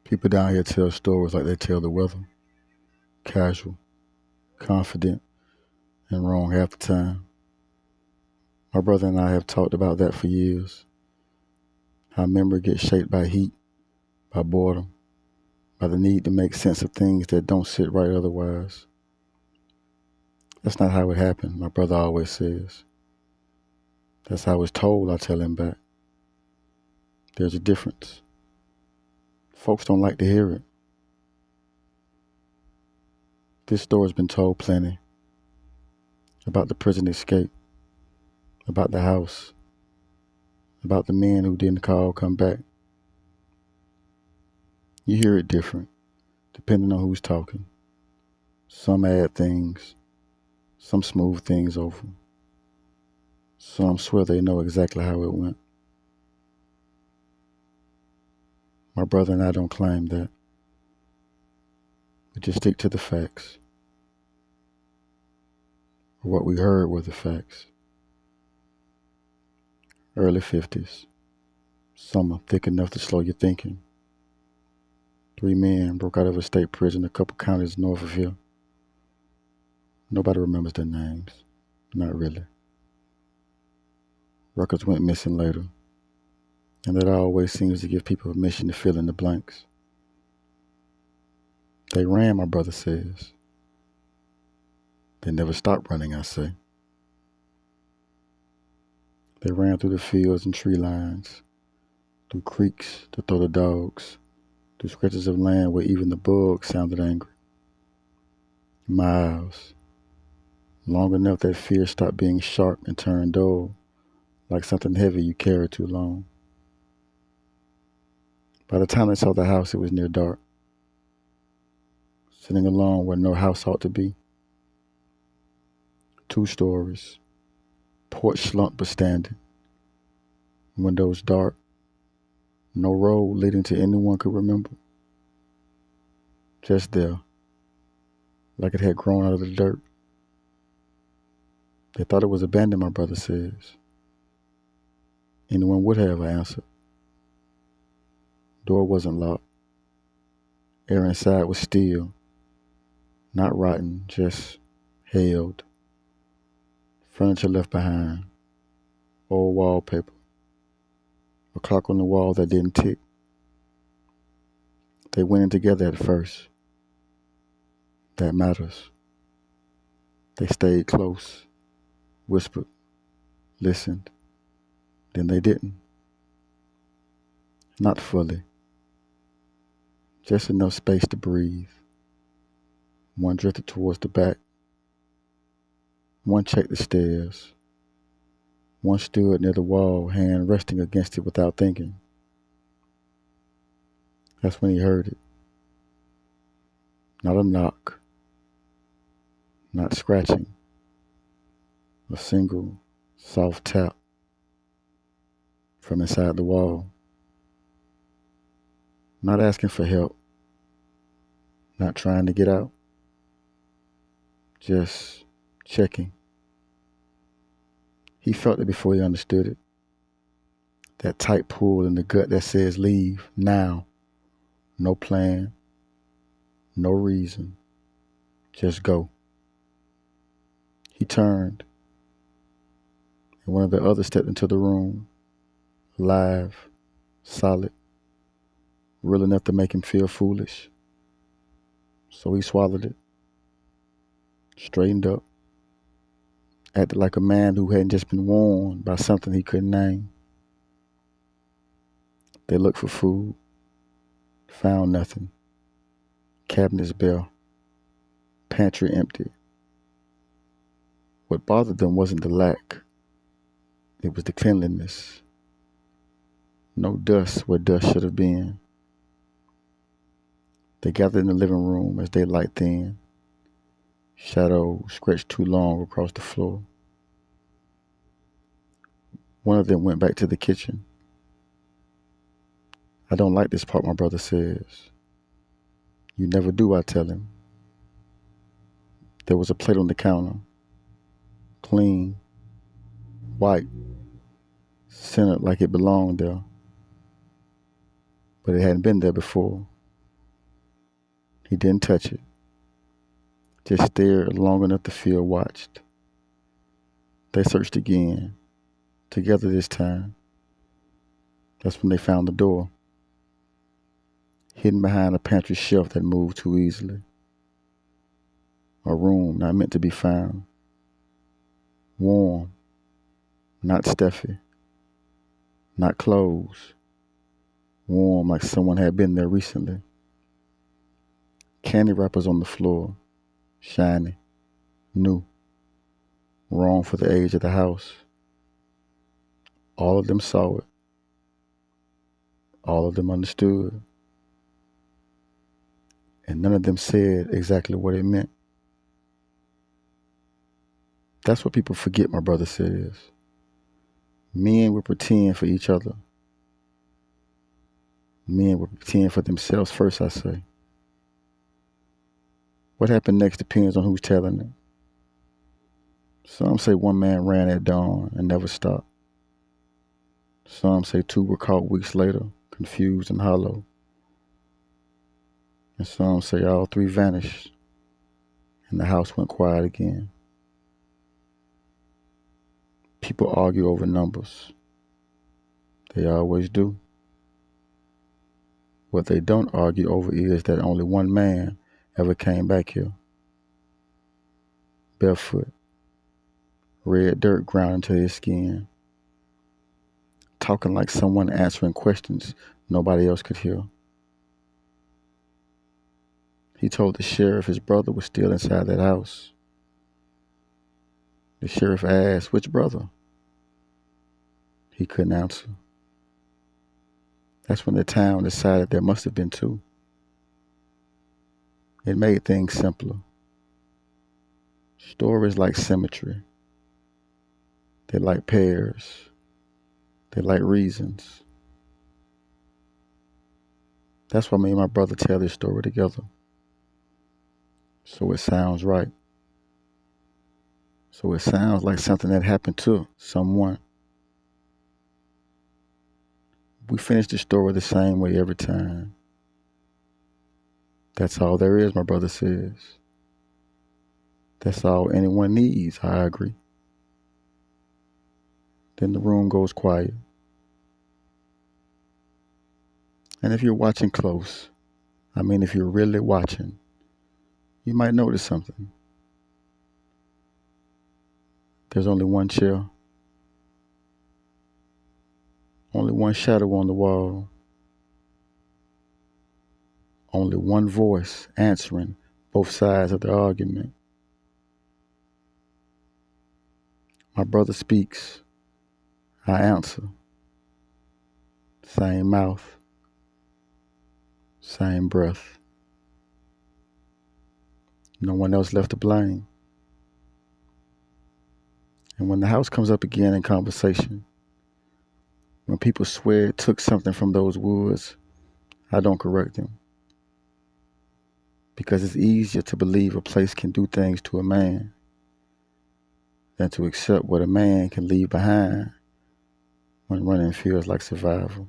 People down here tell stories like they tell the weather. Casual, confident, and wrong half the time. My brother and I have talked about that for years. How memory gets shaped by heat, by boredom, by the need to make sense of things that don't sit right otherwise. That's not how it happened, my brother always says. That's how it's told, I tell him back. There's a difference. Folks don't like to hear it. This story's been told plenty. About the prison escape, about the house, about the men who didn't come back. You hear it different, depending on who's talking. Some add things, some smooth things over. Some swear they know exactly how it went. My brother and I don't claim that. We just stick to the facts. What we heard were the facts. Early 50s. Summer thick enough to slow your thinking. 3 men broke out of a state prison a couple counties north of here. Nobody remembers their names. Not really. Records went missing later. And that always seems to give people permission to fill in the blanks. They ran, my brother says. They never stopped running, I say. They ran through the fields and tree lines, through creeks to throw the dogs, through stretches of land where even the bugs sounded angry. Miles. Long enough that fear stopped being sharp and turned dull, like something heavy you carried too long. By the time they saw the house, it was near dark. Sitting alone where no house ought to be. 2 stories. Porch slumped but standing. Windows dark. No road leading to anyone could remember. Just there. Like it had grown out of the dirt. They thought it was abandoned, my brother says. Anyone would have, I answered. Door wasn't locked. Air inside was still. Not rotten, just held. Furniture left behind. Old wallpaper. A clock on the wall that didn't tick. They went in together at first. That matters. They stayed close, whispered, listened. Then they didn't. Not fully. Just enough space to breathe. One drifted towards the back. One checked the stairs. One stood near the wall, hand resting against it without thinking. That's when he heard it. Not a knock. Not scratching. A single, soft tap from inside the wall. Not asking for help. Not trying to get out. Just checking. He felt it before he understood it. That tight pull in the gut that says leave now. No plan. No reason. Just go. He turned. And one of the others stepped into the room. Alive. Solid. Real enough to make him feel foolish. So he swallowed it. Straightened up. Acted like a man who hadn't just been warned by something he couldn't name. They looked for food. Found nothing. Cabinets bare. Pantry empty. What bothered them wasn't the lack. It was the cleanliness. No dust where dust should have been. They gathered in the living room as daylight thinned. Shadows stretched too long across the floor. One of them went back to the kitchen. I don't like this part, my brother says. You never do, I tell him. There was a plate on the counter. Clean. White. Centered like it belonged there. But it hadn't been there before. He didn't touch it, just stared long enough to feel watched. They searched again, together this time. That's when they found the door, hidden behind a pantry shelf that moved too easily. A room not meant to be found. Warm, not stuffy, not closed. Warm like someone had been there recently. Candy wrappers on the floor, shiny, new, wrong for the age of the house. All of them saw it. All of them understood. And none of them said exactly what it meant. That's what people forget, my brother says. Men will pretend for each other. Men will pretend for themselves first, I say. What happened next depends on who's telling it. Some say one man ran at dawn and never stopped. Some say two were caught weeks later, confused and hollow. And some say all three vanished and the house went quiet again. People argue over numbers. They always do. What they don't argue over is that only one man ever came back here. Barefoot, red dirt ground into his skin, talking like someone answering questions nobody else could hear. He told the sheriff his brother was still inside that house. The sheriff asked, "Which brother?" He couldn't answer. That's when the town decided there must have been two. It made things simpler. Stories like symmetry. They like pairs. They like reasons. That's why me and my brother tell this story together. So it sounds right. So it sounds like something that happened to someone. We finish the story the same way every time. That's all there is, my brother says. That's all anyone needs, I agree. Then the room goes quiet. And if you're watching close, if you're really watching, you might notice something. There's only one chair. Only one shadow on the wall. Only one voice answering both sides of the argument. My brother speaks. I answer. Same mouth. Same breath. No one else left to blame. And when the house comes up again in conversation, when people swear it took something from those woods, I don't correct them. Because it's easier to believe a place can do things to a man than to accept what a man can leave behind when running feels like survival.